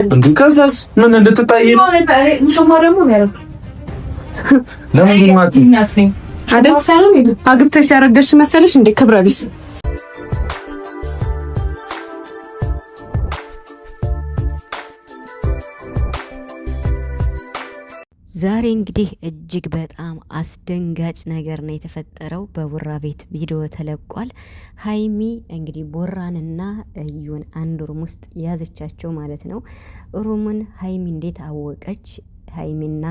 እንዴ ከዛስ ምን እንድትጣይ ነው? ሙሽማ ደግሞ ነው ለምን ይማት አይደል? ሰላም ይሉ አግብተሽ ያረገሽ መሰለሽ እንዴ? ክብረ ቢስ ዛሬ እንግዲህ እጅግ በጣም አስደንጋጭ ነገር ነው የተፈጠረው። በቡራ ቤት ቪዲዮ ተለቋል። ሀይሚ እንግዲህ ቦራንና እዩን አንድ ሩም ውስጥ ያዘቻቸው ማለት ነው። ሩሙን ሀይሚ እንዴት አወቀች? ሀይሚና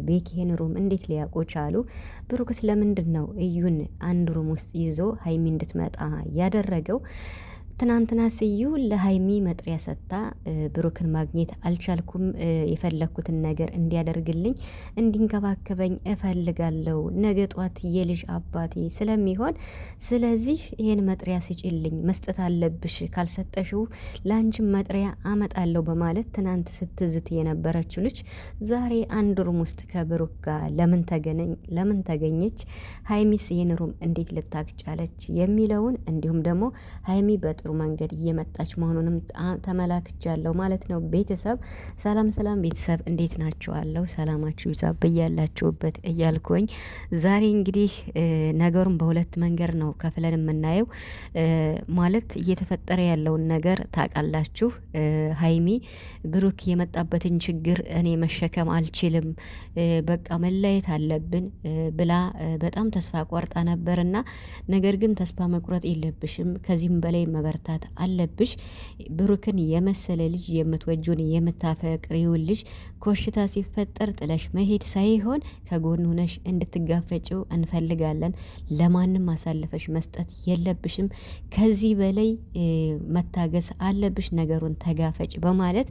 ቤኪን ሩም እንዴት ሊያውቁ ቻሉ? ብሩክስ ለምንድን ነው እዩን አንድ ሩም ውስጥ ይዞ ሀይሚ እንድትመጣ ያደረገው? ትናንትና ስዩ ለሀይሚ መጥሪያ ሰጥታ ብሩክን ማግኘት አልቻልኩም፣ የፈለኩትን ነገር እንዲያደርግልኝ እንዲንከባከበኝ እፈልጋለሁ፣ ነገ ጧት የልጅ አባቴ ስለሚሆን ስለዚህ ይሄን መጥሪያ ስጭልኝ፣ መስጠት አለብሽ፣ ካልሰጠሽው ለአንቺም መጥሪያ አመጣለሁ በማለት ትናንት ስትዝት የነበረችው ልጅ ዛሬ አንድ ሩም ውስጥ ከብሩክ ጋር ለምን ተገኘች? ሀይሚስ ይህን ሩም እንዴት ልታቅጫለች? የሚለውን እንዲሁም ደግሞ ሀይሚ በጥሩ መንገድ እየመጣች መሆኑንም ተመላክቻለሁ ማለት ነው። ቤተሰብ ሰላም ቤተሰብ እንዴት ናችኋለሁ? ሰላማችሁ ይብዛ በያላችሁበት እያልኩኝ ዛሬ እንግዲህ ነገሩን በሁለት መንገድ ነው ከፍለን የምናየው። ማለት እየተፈጠረ ያለውን ነገር ታውቃላችሁ። ሀይሚ ብሩክ የመጣበትን ችግር እኔ መሸከም አልችልም፣ በቃ መለየት አለብን ብላ በጣም ተስፋ ቆርጣ ነበርና ነገር ግን ተስፋ መቁረጥ የለብሽም፣ ከዚህም በላይ መበርታት አለብሽ። ብሩክን የመሰለ ልጅ የምትወጁን የምታፈቅሪውን ልጅ ኮሽታ ሲፈጠር ጥለሽ መሄድ ሳይሆን ከጎን ሆነሽ እንድትጋፈጭው እንፈልጋለን። ለማንም አሳልፈሽ መስጠት የለብሽም። ከዚህ በላይ መታገስ አለብሽ። ነገሩን ተጋፈጭ በማለት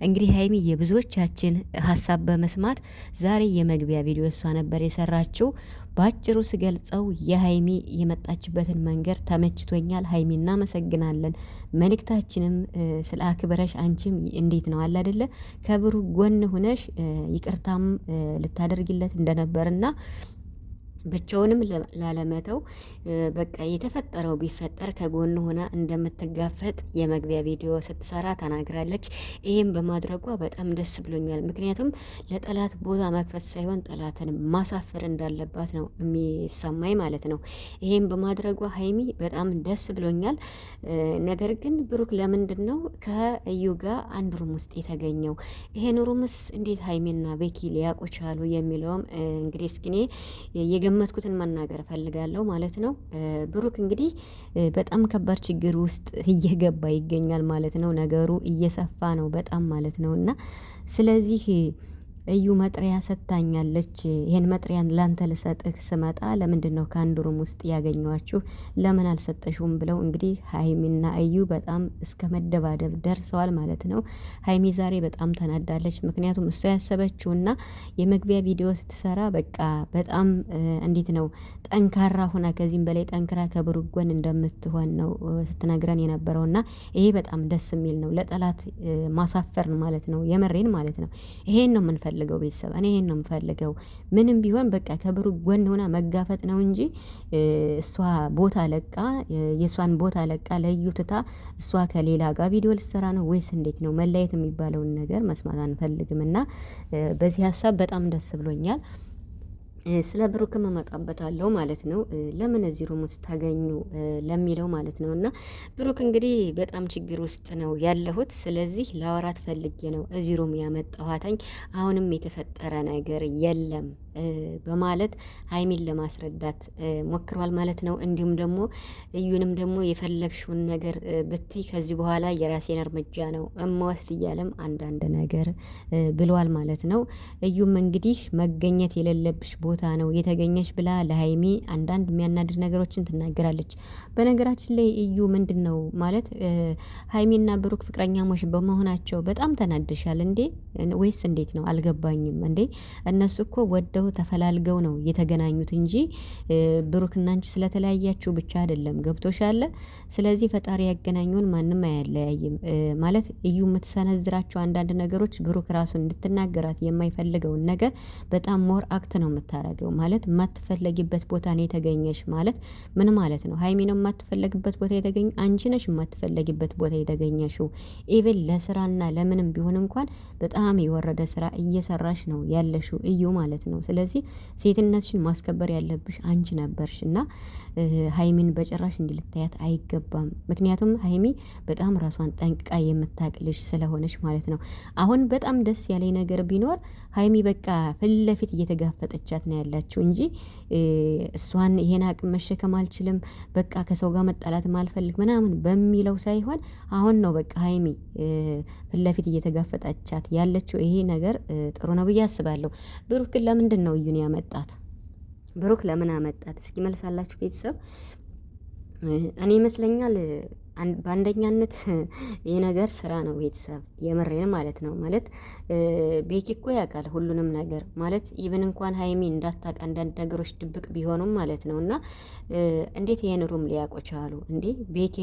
እንግዲህ ሀይሚ የብዙዎቻችን ሀሳብ በመስማት ዛሬ የመግቢያ ቪዲዮ እሷ ነበር የሰራችው። በአጭሩ ስገልጸው የሀይሚ የመጣችበትን መንገድ ተመችቶኛል። ሀይሚ እናመሰግናለን። መልእክታችንም ስለ አክብረሽ አንቺም እንዴት ነው አለ አይደለ ከብሩክ ጎን ሁነሽ ይቅርታም ልታደርጊለት እንደነበርና ብቻውንም ላለመተው በቃ የተፈጠረው ቢፈጠር ከጎን ሆና እንደምትጋፈጥ የመግቢያ ቪዲዮ ስትሰራ ተናግራለች። ይሄን በማድረጓ በጣም ደስ ብሎኛል። ምክንያቱም ለጠላት ቦታ መክፈት ሳይሆን ጠላትን ማሳፈር እንዳለባት ነው የሚሰማኝ ማለት ነው። ይሄን በማድረጓ ሀይሚ በጣም ደስ ብሎኛል። ነገር ግን ብሩክ ለምንድን ነው ከእዩ ጋር አንድ ሩም ውስጥ የተገኘው? ይሄን ሩምስ እንዴት ሀይሚና ቤኪ ሊያውቁ ቻሉ? የሚለውም እንግዲህ እስኪኔ የገመትኩትን መናገር እፈልጋለሁ ማለት ነው። ብሩክ እንግዲህ በጣም ከባድ ችግር ውስጥ እየገባ ይገኛል ማለት ነው። ነገሩ እየሰፋ ነው በጣም ማለት ነው። እና ስለዚህ እዩ መጥሪያ ሰጥታኛለች። ይሄን መጥሪያን ላንተ ልሰጥህ ስመጣ ለምንድን ነው ከአንድ ሩም ውስጥ ያገኘዋችሁ? ለምን አልሰጠሽውም? ብለው እንግዲህ ሀይሚና እዩ በጣም እስከ መደባደብ ደርሰዋል ማለት ነው። ሀይሚ ዛሬ በጣም ተናዳለች። ምክንያቱም እሷ ያሰበችውና የመግቢያ ቪዲዮ ስትሰራ በቃ በጣም እንዴት ነው ጠንካራ ሆና ከዚህም በላይ ጠንክራ ከብሩክ ጎን እንደምትሆን ነው ስትነግረን የነበረውና ይሄ በጣም ደስ የሚል ነው። ለጠላት ማሳፈር ማለት ነው። የመሬን ማለት ነው። ይሄን ነው የምንፈልገው ቤተሰብ። እኔ ይሄን ነው የምፈልገው። ምንም ቢሆን በቃ ከብሩክ ጎን ሆና መጋፈጥ ነው እንጂ እሷ ቦታ ለቃ የእሷን ቦታ ለቃ ለዩ ትታ እሷ ከሌላ ጋር ቪዲዮ ልትሰራ ነው ወይስ እንዴት ነው? መለየት የሚባለውን ነገር መስማት አንፈልግም እና በዚህ ሀሳብ በጣም ደስ ብሎኛል። ስለ ብሩክም እመጣበታለሁ ማለት ነው። ለምን እዚህ ሩም ውስጥ ታገኙ ለሚለው ማለት ነው። እና ብሩክ እንግዲህ በጣም ችግር ውስጥ ነው ያለሁት፣ ስለዚህ ላወራት ፈልጌ ነው እዚህ ሩም ያመጣኋተኝ፣ አሁንም የተፈጠረ ነገር የለም በማለት ሀይሚን ለማስረዳት ሞክሯል ማለት ነው። እንዲሁም ደግሞ እዩንም ደግሞ የፈለግሽውን ነገር ብትይ ከዚህ በኋላ የራሴን እርምጃ ነው እመወስድ እያለም አንዳንድ ነገር ብለዋል ማለት ነው። እዩም እንግዲህ መገኘት የሌለብሽ ቦታ ነው የተገኘች ብላ ለሀይሚ አንዳንድ የሚያናድድ ነገሮችን ትናገራለች። በነገራችን ላይ እዩ ምንድን ነው ማለት ሀይሚና ብሩክ ፍቅረኛሞች በመሆናቸው በጣም ተናድሻል እንዴ? ወይስ እንዴት ነው? አልገባኝም እንዴ። እነሱ እኮ ወደው ተዋደው ተፈላልገው ነው የተገናኙት እንጂ ብሩክና አንቺ ስለተለያያችሁ ብቻ አይደለም። ገብቶሻል? ስለዚህ ፈጣሪ ያገናኘውን ማንም አያለያይም። ማለት እዩ የምትሰነዝራቸው አንዳንድ ነገሮች ብሩክ ራሱን እንድትናገራት የማይፈልገውን ነገር በጣም ሞር አክት ነው የምታረገው። ማለት የማትፈለጊበት ቦታ ነው የተገኘሽ ማለት ምን ማለት ነው? ሀይሚ ነው የማትፈለግበት ቦታ የተገኘ፣ አንቺ ነሽ የማትፈለጊበት ቦታ የተገኘሽው። ኢቭን ለስራና ለምንም ቢሆን እንኳን በጣም የወረደ ስራ እየሰራሽ ነው ያለሽው እዩ ማለት ነው። ስለዚህ ሴትነትሽን ማስከበር ያለብሽ አንቺ ነበርሽ እና ሀይሚን በጭራሽ እንዲልታያት አይገባም። ምክንያቱም ሀይሚ በጣም ራሷን ጠንቅቃ የምታቅልሽ ስለሆነች ማለት ነው። አሁን በጣም ደስ ያለኝ ነገር ቢኖር ሀይሚ በቃ ፊት ለፊት እየተጋፈጠቻት ነው ያላችሁ እንጂ እሷን ይሄን አቅም መሸከም አልችልም፣ በቃ ከሰው ጋር መጣላት ማልፈልግ ምናምን በሚለው ሳይሆን አሁን ነው በቃ ሀይሚ ፊት ለፊት እየተጋፈጠቻት ያለችው። ይሄ ነገር ጥሩ ነው ብዬ አስባለሁ። ብሩክ ግን ለምንድን ነው እዩን ያመጣት? ብሩክ ለምን አመጣት? እስኪ መልሳላችሁ ቤተሰብ። እኔ ይመስለኛል በአንደኛነት ይህ ነገር ስራ ነው ቤተሰብ፣ የምሬን ማለት ነው። ማለት ቤኪ እኮ ያውቃል ሁሉንም ነገር ማለት ኢቭን እንኳን ሀይሚ እንዳታውቅ አንዳንድ ነገሮች ድብቅ ቢሆኑም ማለት ነው። እና እንዴት ይሄን ሩም ሊያውቁ ቻሉ እንዴ? ቤኪ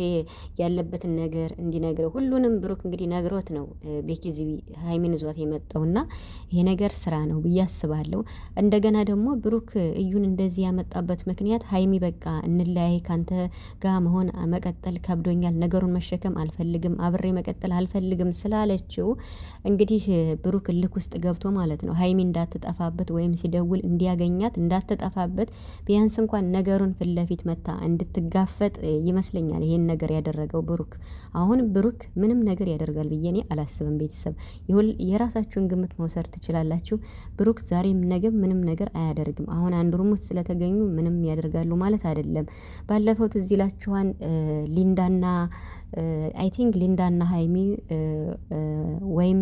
ያለበትን ነገር እንዲነግረው ሁሉንም ብሩክ እንግዲህ ነግሮት ነው ቤኪ እዚህ ሀይሚን ይዟት የመጣው። እና ይሄ ነገር ስራ ነው ብዬ አስባለሁ። እንደገና ደግሞ ብሩክ እዩን እንደዚህ ያመጣበት ምክንያት ሀይሚ በቃ እንለያይ፣ ካንተ ጋር መሆን መቀጠል ከብዶኝ ነገሩን መሸከም አልፈልግም፣ አብሬ መቀጠል አልፈልግም ስላለችው እንግዲህ ብሩክ ልክ ውስጥ ገብቶ ማለት ነው ሀይሚ እንዳትጠፋበት ወይም ሲደውል እንዲያገኛት እንዳትጠፋበት ቢያንስ እንኳን ነገሩን ፊት ለፊት መታ እንድትጋፈጥ ይመስለኛል ይሄን ነገር ያደረገው ብሩክ። አሁን ብሩክ ምንም ነገር ያደርጋል ብዬ እኔ አላስብም። ቤተሰብ የራሳችሁን ግምት መውሰድ ትችላላችሁ። ብሩክ ዛሬም ነገም ምንም ነገር አያደርግም። አሁን አንድ ሩም ውስጥ ስለተገኙ ምንም ያደርጋሉ ማለት አይደለም። ባለፈው ትዝ ይላችኋል ሊንዳና አይ ቲንክ ሊንዳና ሀይሚ ወይም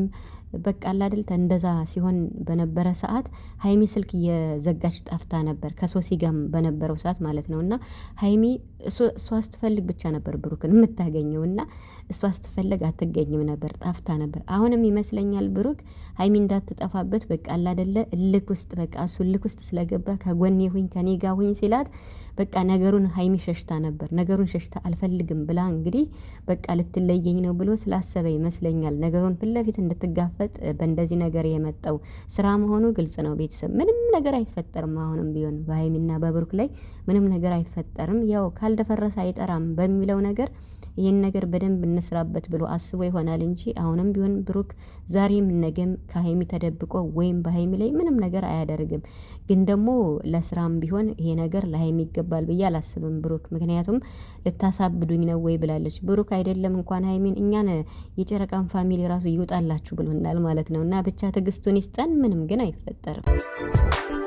በቃ አላደል እንደዛ ሲሆን በነበረ ሰዓት ሀይሚ ስልክ እየዘጋች ጠፍታ ነበር ከሶሲ ጋር በነበረው ሰዓት ማለት ነው። እና ሀይሚ እሷ ስትፈልግ ብቻ ነበር ብሩክን የምታገኘው እና እሷ ስትፈልግ አትገኝም ነበር፣ ጠፍታ ነበር። አሁንም ይመስለኛል ብሩክ ሀይሚ እንዳትጠፋበት በቃ አላደለ እልክ ውስጥ በቃ እሱ እልክ ውስጥ ስለገባ ከጎኔ ሁኝ ከኔ ጋር ሁኝ ሲላት በቃ ነገሩን ሀይሚ ሸሽታ ነበር። ነገሩን ሸሽታ አልፈልግም ብላ እንግዲህ በቃ ልትለየኝ ነው ብሎ ስላሰበ ይመስለኛል ነገሩን ፊት ለፊት እንድትጋፈጥ በእንደዚህ ነገር የመጣው። ስራ መሆኑ ግልጽ ነው ቤተሰብ። ምንም ነገር አይፈጠርም። አሁንም ቢሆን በሀይሚና በብሩክ ላይ ምንም ነገር አይፈጠርም። ያው ካልደፈረሰ አይጠራም በሚለው ነገር ይህን ነገር በደንብ እንስራበት ብሎ አስቦ ይሆናል እንጂ አሁንም ቢሆን ብሩክ ዛሬም ነገም ከሀይሚ ተደብቆ ወይም በሀይሚ ላይ ምንም ነገር አያደርግም። ግን ደግሞ ለስራም ቢሆን ይሄ ነገር ለሀይሚ ይገባል ብዬ አላስብም ብሩክ። ምክንያቱም ልታሳብዱኝ ነው ወይ ብላለች። ብሩክ አይደለም እንኳን ሀይሚን እኛን የጨረቃን ፋሚሊ ራሱ ይውጣላችሁ ብሎናል ማለት ነው። እና ብቻ ትዕግስቱን ይስጠን። ምንም ግን አይፈጠርም።